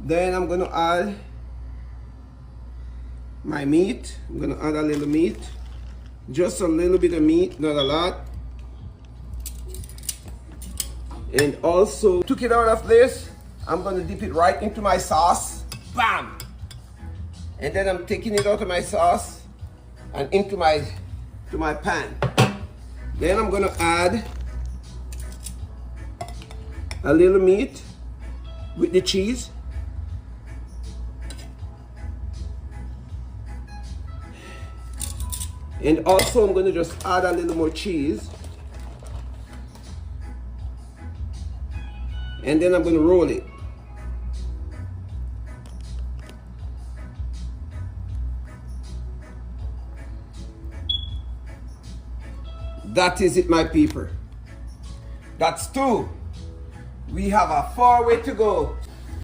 Then I'm gonna add my meat. I'm gonna add a little meat. Just a little bit of meat, not a lot. And also, took it out of this, I'm gonna dip it right into my sauce. Bam! And then I'm taking it out of my sauce and into my pan. Then I'm gonna add a little meat with the cheese. And also I'm gonna just add a little more cheese. And then I'm gonna roll it. That is it, my people. That's two. We have a far way to go